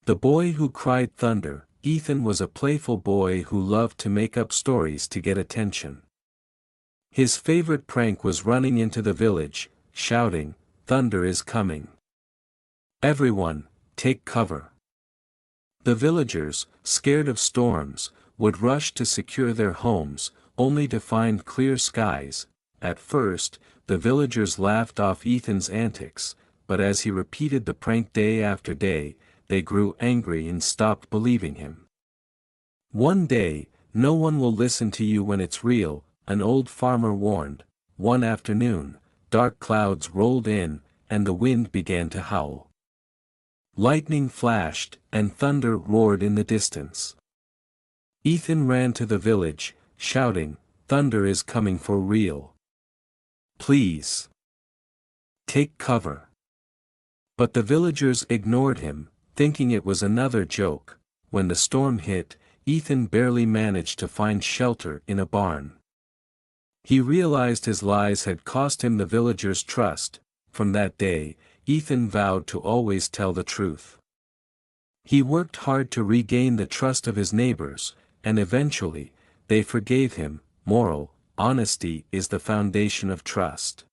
The Boy Who Cried Thunder. Ethan was a playful boy who loved to make up stories to get attention. His favorite prank was running into the village, shouting, "Thunder is coming! Everyone, take cover!" The villagers, scared of storms, would rush to secure their homes, only to find clear skies. At first, the villagers laughed off Ethan's antics, but as he repeated the prank day after day, they grew angry and stopped believing him. One day, "No one will listen to you when it's real," an old farmer warned. One afternoon, dark clouds rolled in, and the wind began to howl. Lightning flashed, and thunder roared in the distance. Ethan ran to the village, shouting, "Thunder is coming for real. Please take cover." But the villagers ignored him, thinking it was another joke. When the storm hit, Ethan barely managed to find shelter in a barn. He realized his lies had cost him the villagers' trust. From that day, Ethan vowed to always tell the truth. He worked hard to regain the trust of his neighbors, and eventually, they forgave him. Moral: honesty is the foundation of trust.